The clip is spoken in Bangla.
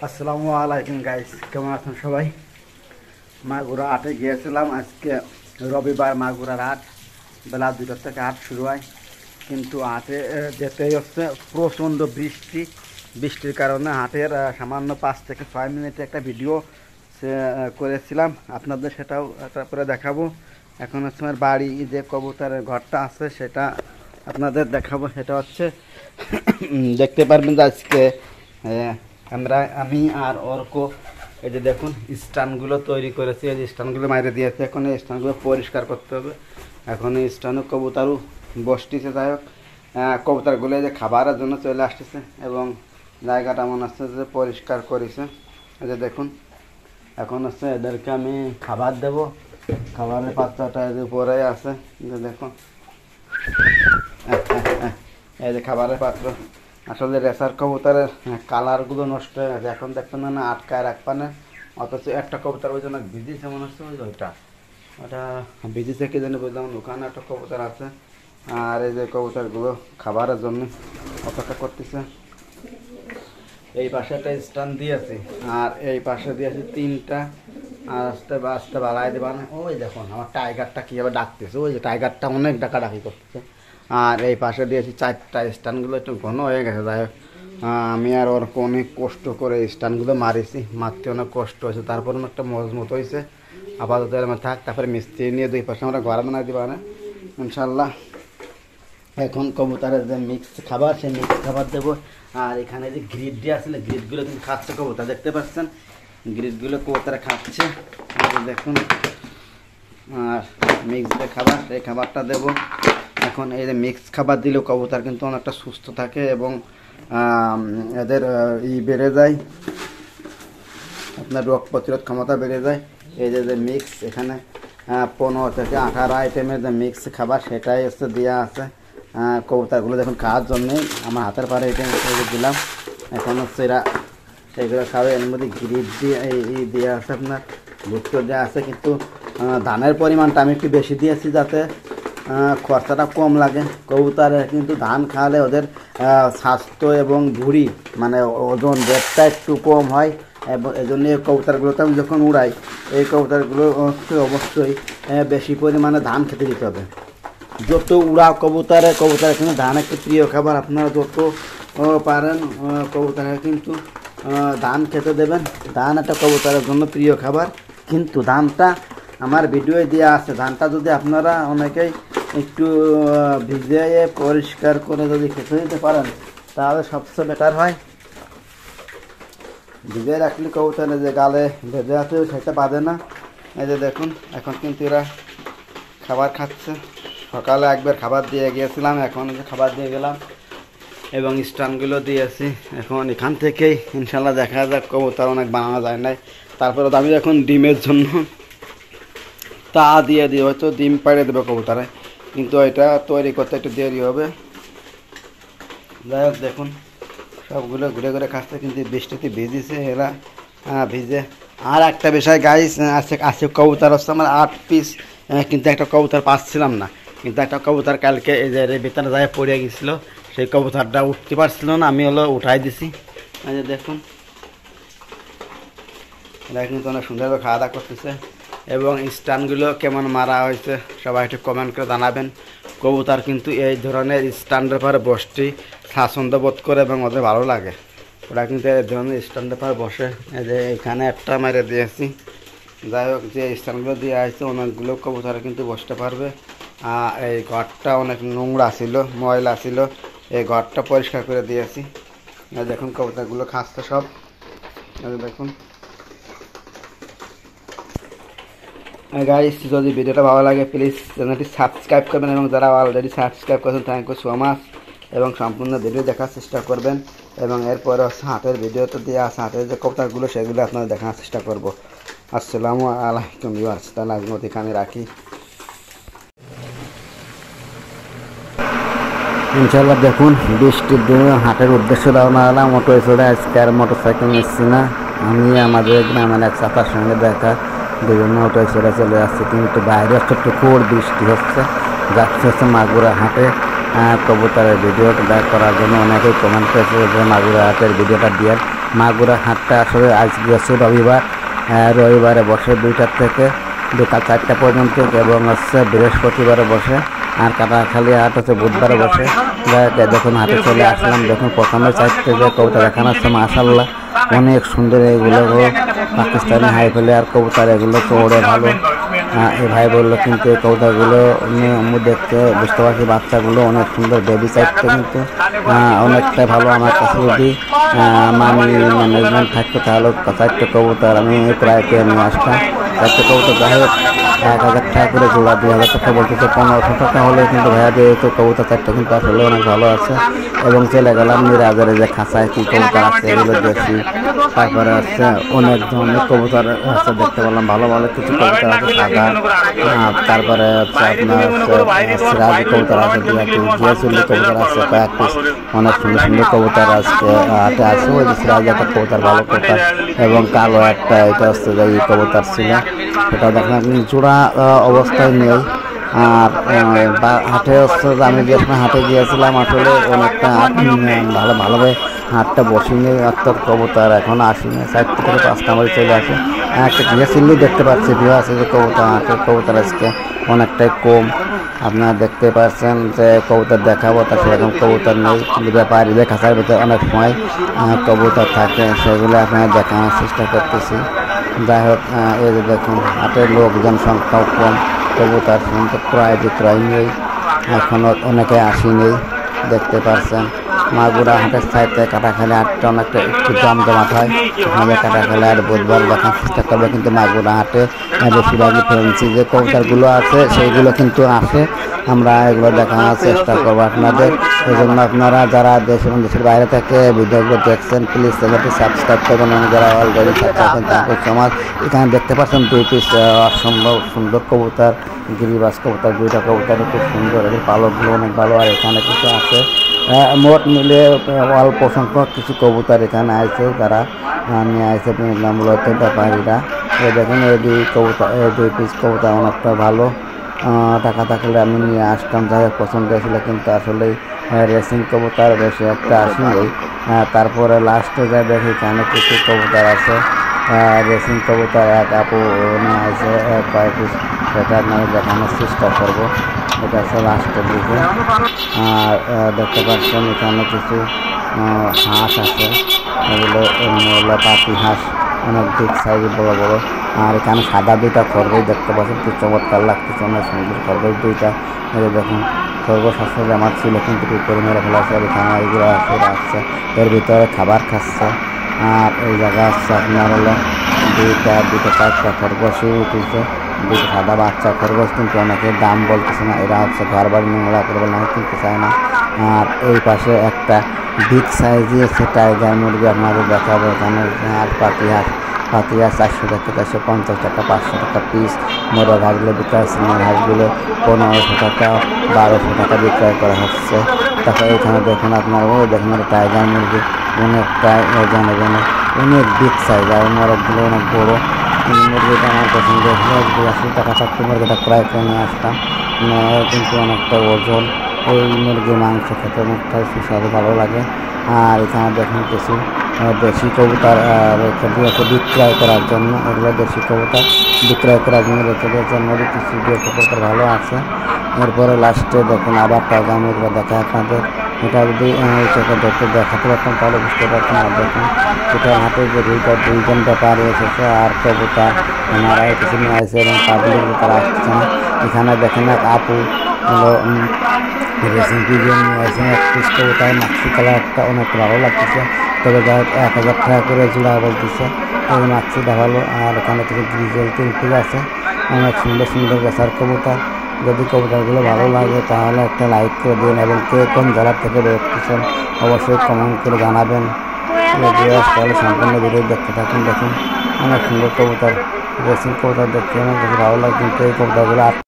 আসসালামু আলাইকুম গাইস, কেমন আছেন সবাই? মাগুরা হাটে গিয়েছিলাম। আজকে রবিবার, মাগুরার হাট বেলা 2টা থেকে হাট শুরু হয়। কিন্তু হাটে যেতেই হচ্ছে প্রচণ্ড বৃষ্টির কারণে হাটের সামান্য 5 থেকে 6 মিনিটে একটা ভিডিও করেছিলাম, আপনাদের সেটাও তারপরে দেখাবো। এখন হচ্ছে আমার বাড়ি যে কবুতরের ঘরটা আছে সেটা আপনাদের দেখাবো। সেটা হচ্ছে দেখতে পারবেন যে আজকে আমি আর অর্ক এই যে দেখুন স্ট্যান্ডগুলো তৈরি করেছি। এই যে স্ট্যান্ডগুলো মাইরে দিয়েছে, এখন এই স্ট্যান্ডগুলো পরিষ্কার করতে হবে। এখন এই স্ট্যান্ডও কবুতরও বসতেছে। যাই হোক, কবুতরগুলো এই যে খাবারের জন্য চলে আসতেছে এবং জায়গাটা মনে হচ্ছে যে পরিষ্কার করেছে। এই যে দেখুন, এখন হচ্ছে এদেরকে আমি খাবার দেব। খাবারের পাত্রটা এর উপরে আছে, দেখুন এই যে খাবারের পাত্র। আসলে রেসার কবুতরের কালারগুলো নষ্ট হয়ে গেছে, এখন দেখবেন না আটকায় রাখবানে। অথচ একটা কবুতর ওই জন্য ভিজিছে মনে হচ্ছে, ওটা ভিজিছে কি জানি বুঝলাম। ওখানে একটা কবুতর আছে, আর এই যে কবুতরগুলো খাবারের জন্য অপেক্ষা করতেছে। এই পাশে একটা স্ট্যান্ড দিয়েছি, আর এই পাশে দিয়েছি 3টা। আর আস্তে আস্তে বাড়াই দেবা না। ওই দেখুন আমার টাইগারটা কীভাবে ডাকতেছে, ওই যে টাইগারটা অনেক ডাকাডাকি করতেছে। আর এই পাশে দিয়েছি 4টা। স্ট্যান্ডগুলো একটু ঘন হয়ে গেছে। যাই হোক, আমি আর ওর অনেক কষ্ট করে স্ট্যান্ডগুলো মারিছি, মারতে অনেক কষ্ট হয়েছে। তারপর একটা মজবুত হয়েছে। আপাতত আমার থাক, তারপরে মিস্ত্রি নিয়ে 2 পাশে আমরা ঘর বানাই দিবা না ইনশাল্লাহ। এখন কবুতরের যে মিক্স খাবার, সেই মিক্স খাবার দেবো। আর এখানে যে গ্রিড দিয়ে আসলে গ্রিডগুলো কিন্তু খাচ্ছে কবুতর, দেখতে পাচ্ছেন গ্রিডগুলো কবুতরে খাচ্ছে দেখুন। আর মিক্স যে খাবার, এই খাবারটা দেবো। এখন এই যে মিক্স খাবার দিলেও কবুতর কিন্তু অনেকটা সুস্থ থাকে এবং এদের বেড়ে যায়, আপনার রোগ প্রতিরোধ ক্ষমতা বেড়ে যায়। এই যে মিক্স এখানে 15 থেকে 18 আইটেমের যে মিক্স খাবার সেটাই হচ্ছে দেওয়া আছে কবুতরগুলো দেখুন খাওয়ার জন্যই। আমার হাতের পারে এটা দিলাম। এখন হচ্ছে এরা সেগুলো খাবে। এর মধ্যে গ্রিড দিয়ে এই দেওয়া আছে, আপনার ভুট্টো দেওয়া আছে। কিন্তু ধানের পরিমাণটা আমি একটু বেশি দিয়েছি যাতে খরচাটা কম লাগে। কবুতরে কিন্তু ধান খাওয়ালে ওদের স্বাস্থ্য এবং ভুঁড়ি মানে ওজন রেটটা একটু কম হয়। এবং এই জন্য এই কবুতরগুলোতে আমি যখন উড়াই, এই কবুতরগুলো অবশ্যই বেশি পরিমাণে ধান খেতে দিতে হবে। যত উড়া কবুতরে কিন্তু ধান একটি প্রিয় খাবার। আপনারা যত পারেন কবুতরে কিন্তু ধান খেতে দেবেন। ধান একটা কবুতরের জন্য প্রিয় খাবার। কিন্তু ধানটা আমার ভিডিওয়ে দেওয়া আছে, ধানটা যদি আপনারা অনেকেই একটু ভিজিয়ে পরিষ্কার করে যদি খেতে দিতে পারেন তাহলে সবচেয়ে বেটার হয়। ভিজিয়ে রাখলে কবুতরে যে গালে ভেজে আছে সেটা বাঁধে না। এই যে দেখুন, এখন কিন্তু এরা খাবার খাচ্ছে। সকালে একবার খাবার দিয়ে গিয়েছিলাম, এখন খাবার দিয়ে গেলাম এবং স্ট্যান্ডগুলো দিয়েছি। এখন এখান থেকেই ইনশাল্লাহ দেখা যাক। কবুতর অনেক বানানো যায় নাই, তারপরে আমি এখন ডিমের জন্য তা দিয়ে হয়তো ডিম পাড়ে দেবো কবুতরে, কিন্তু এটা তৈরি করতে একটু দেরি হবে। যাই হোক দেখুন, সবগুলো ঘুরে ঘুরে খাচ্ছে, কিন্তু বৃষ্টিতে ভিজেছে এরা ভিজে। আর একটা বিষয় গাইস, আছে কবুতর হচ্ছে আমার 8 পিস, কিন্তু একটা কবুতর পাচ্ছিলাম না। কিন্তু একটা কবুতর কালকে এই যে ভিতরে যায় পড়ে গেছিলো, সেই কবুতরটা উঠতে পারছিল না, আমি উঠাই দিছি। এই যে দেখুন, এরা কিন্তু অনেক সুন্দরভাবে খাওয়া দাওয়া করতেছে। এবং স্ট্যান্ডগুলো কেমন মারা হয়েছে সবাই একটু কমেন্ট করে জানাবেন। কবুতর কিন্তু এই ধরনের স্ট্যান্ডের পরে বসতে স্বাচ্ছন্দ্য বোধ করে এবং ওদের ভালো লাগে। ওরা কিন্তু এই ধরনের স্ট্যান্ডের পরে বসে। এই যে এখানে একটা মেরে দিয়েছি। যাই হোক, যে স্ট্যান্ডগুলো দিয়ে আসছে অনেকগুলো কবুতর কিন্তু বসতে পারবে। এই ঘরটা অনেক নোংরা ছিল, ময়লা ছিল, এই ঘরটা পরিষ্কার করে দিয়েছি। দেখুন কবুতরগুলো খাচ্ছে সব। দেখুন গাইস, যদি ভিডিওটা ভালো লাগে প্লিজ চ্যানেলটি সাবস্ক্রাইব করবেন এবং যারা অলরেডি সাবস্ক্রাইব করেছেন থ্যাংক ইউ সো মাচ। এবং সম্পূর্ণ ভিডিও দেখার চেষ্টা করবেন। এবং এরপরে হাতের ভিডিওতে দেওয়া আছে, হাতের যে কবুতরগুলো সেগুলো আপনাদের দেখার চেষ্টা করব। আসসালামু আলাইকুম ভিউয়ার্স, তাহলে আজকের মতো এখানে রাখি। ইনশাল্লাহ দেখুন, বৃষ্টির দিনে হাটের উদ্দেশ্যে রওনা হলাম। অটোয় চলে আজকে আর মোটরসাইকেল নিচ্ছি না। আমি আমাদের গ্রামের এক চাচার সঙ্গে দেখা, বিভিন্ন অটোয় চলে যাচ্ছে। কিন্তু বাইরে একটু বৃষ্টি হচ্ছে। যাচ্ছে মাগুরা হাটে কবুতরের ভিডিওটা করার জন্য অনেকেই কমেন্ট করেছে যে মাগুরা হাটের ভিডিওটা দিয়ে মাগুরা হাটটা আসলে আজ গেছে রবিবার, রবিবারে বসে 2টা থেকে বিকাল 4টা পর্যন্ত, এবং হচ্ছে বৃহস্পতিবারে বসে, আর কাটাখালী হাট হচ্ছে বুধবারে বসে। দেখুন হাটে চলে আসলাম। দেখুন প্রথমে 4টে যে কবুতর দেখানো হচ্ছে মাশাআল্লাহ অনেক সুন্দর, এগুলো পাকিস্তানি হাই প্লেয়ার কবুতর, এগুলো তো ওড়ে ভালো। এই ভাই বললো কিন্তু এই কবুতরগুলো দেখতে বুঝতে পারছি বাচ্চাগুলো অনেক সুন্দর, বেবি সাইডটা কিন্তু অনেকটাই ভালো। আমার কাছে যদি মানি ম্যানেজমেন্ট থাকতো তাহলে 4টে কবুতর আমি প্রায় পেয়ে নিয়ে আসতাম। 4টে কবুতর যাই হোক 1000 টাকা করে জোড়া, 2000 টাকা বলতেছে, 1500 টাকা হলে কিন্তু ভাইয়া দিয়ে তো কবুতর 4টে কিন্তু আসলে অনেক ভালো আছে। এবং চলে গেলাম মিরাজের যে খাঁচায় কি কবুতর আছে এগুলো দেখি। তারপরে হচ্ছে অনেক ধরনের কবুতর হচ্ছে দেখতে পেলাম, ভালো ভালো কিছু কবুতর আছে সাদা। তারপরে হচ্ছে আপনার সিরাজি কবুতর আছে, জিয়াচুল্লি কবুতর আছে কয়েক পিস, অনেক সুন্দর সুন্দর কবুতর আজকে হাটে আছে। ওই যে সিরাজি একটা কবুতর, ভালো কবুতর, এবং কালো একটা এটা হচ্ছে যে এই কবুতর ছিল, সেটা দেখেন আপনি জোড়া অবস্থায় নেই। আর হাটে হচ্ছে আমি যে সময় হাটে গিয়েছিলাম আসলে অনেকটা ভালোভাবে হাটটা বসিনি, অর্থাৎ কবুতর এখন আসেনি, 4 থেকে 5টা আমাদের চলে আসে। একটা জিয়াচুল্লি দেখতে পাচ্ছি, ভিউ আছে যে হাটের কবুতর আজকে অনেকটাই কম। আপনারা দেখতে পাচ্ছেন যে কবুতর দেখাবো তা সেরকম কবুতর নেই, কিন্তু ব্যাপারীদের খাঁচার ভিতরে অনেক সময় কবুতর থাকে, সেগুলো আপনারা দেখানোর চেষ্টা করতেছি। যাই হোক এই যে দেখুন হাটের লোকজন সংখ্যাও কম, কবুতর কিন্তু ক্রয় বিক্রয় নেই, এখনও অনেকে আসেনি। দেখতে পাচ্ছেন মাগুরা হাটের সাইডে কাটাখালী হাটটা অনেকটা একটু জমজমাট হয়, সেখানে কাটাখালী হাট বুধবার দেখার চেষ্টা করবে। কিন্তু মাগুরা হাটে বেশিরভাগই ফেন্সি যে কবুতরগুলো আছে সেইগুলো কিন্তু আসে, আমরা এগুলো দেখানোর চেষ্টা করবো আপনাদের। এই জন্য আপনারা যারা দেশ এবং দেশের বাইরে থেকে ভিডিওগুলো দেখছেন প্লিজ চ্যানেলটি সাবস্ক্রাইব করবেন, এবং যারা অলরেডি সাবস্ক্রাইব করেন সমাজ। এখানে দেখতে পাচ্ছেন 2 পিস অসম্ভব সুন্দর কবুতর, গিরিবাজ কবুতর, 2টা কবুতর খুব সুন্দর, এদের পালকগুলো অনেক ভালো। আর এখানে কিছু আছে মোট মিলে অল্প সংখ্যক কিছু কবুতর এখানে আছে, তারা নিয়ে আসে মূলত ব্যাপারীরা। দেখুন এই 2 পিস কবুতর অনেকটা ভালো, টাকা থাকলে আমি নিয়ে আসতাম, যাই হোক পছন্দ হয়েছিল, কিন্তু আসলে রেসিং কবুতর বেশি একটা আসেনি। তারপরে লাস্টে যা দেখি এখানে কিছু কবুতর আছে, রেসিং কবুতর এক আপু নিয়ে আসে কয়েক পিস, সেটা আপনারা দেখানোর চেষ্টা করবো। এটা হচ্ছে লাস্টের দিকে। আর দেখতে পাচ্ছেন এখানে কিছু হাঁস আছে, এগুলো পাতি হাঁস, অনেক বিগ সাইজ বড় বড়। আর এখানে সাদা 2টা খরগোশ দেখতে পাচ্ছেন, খুব চমৎকার লাগতেছে, অনেক সুন্দর খরগোশ 2টা। এই দেখুন খরগোশ আসলে আমার ছিল, কিন্তু উপরে মেরে ফেলা আছে। এখানে এইগুলো আসছে, এর ভিতরে খাবার খাচ্ছে। আর এই জায়গা হচ্ছে আপনার হলো 4টা খরগোশই উঠেছে, 2টা সাদা বাচ্চা খরগোশ, কিন্তু অনেকের দাম বলতেছে না, এরা হচ্ছে ঘর বাড়ি নোংরা করে বলে কিনতে চায় না। আর এই পাশে একটা বিগ সাইজে হচ্ছে টাইগার মুরগি আপনাদের দেখাবো। এখানে আর পাতি হাঁস 400 টাকা, 450 টাকা, 500 টাকা পিস। মোরগ হাঁসগুলো বিক্রয় হচ্ছে, হাঁসগুলো 1500 টাকা, 1200 টাকা বিক্রয় করা হচ্ছে। তারপরে এখানে দেখুন আপনার দেখুন টাইগার মুরগি অনেকটাই ওজনে অনেক বিগ সাইজ, আর মোরগগুলো অনেক বড়ো। মুরগিটা আমার পছন্দ হয়েছিল, 80 টাকা 4টি মুরগিটা ক্রয় করে নিয়ে আসতাম, কিন্তু অনেকটা ওজন। ওই মুরগির মাংস খেতে অনেকটাই সুস্বাদু, ভালো লাগে। আর এখানে দেখুন কিছু দেশি কবুতর রেখে দিয়েছে বিক্রয় করার জন্য, এগুলো দেশি কবুতর বিক্রয় করার জন্য রেখে দিয়েছে, নদী কিছু কবুতর ভালো আছে। এরপরে লাস্টে দেখুন আবার টাইগার মুরগি দেখায় আপনাদের, এটা যদি চোখে দেখতে দেখাতে পারতাম তাহলে বুঝতে পারতাম। আর দেখুন এটা হাতে যে 2জন ব্যাপারী এসেছে, আর কবুতর ওনারাই কিছু নিয়ে আসে, এবং পাবলিক তারা আসছে না। এখানে দেখেন এক আপু হলো রেসিং পিজন নিয়ে আসে, এক পিস কবুতর মাক্সি কালারটা অনেক ভালো লাগতেছে, তবে যাই হোক 1000 টাকা করে জোড়া বলতেছে, এই মাক্সিটা ভালো। আর এখানে কিছু গ্রিজেল 3 পিস আছে, অনেক সুন্দর সুন্দর বেচার কবুতর। যদি কবুতরগুলো ভালো লাগে তাহলে একটা লাইক করে দিন, এবং কে কোন জেলার থেকে দেখতেছেন অবশ্যই কমেন্ট করে জানাবেন। তাহলে সম্পূর্ণ ভিডিও দেখতে থাকুন। দেখুন অনেক সুন্দর কবুতর, রেসিং কবুতর দেখতে অনেক ভালো লাগে, কিন্তু এই কবুতরগুলো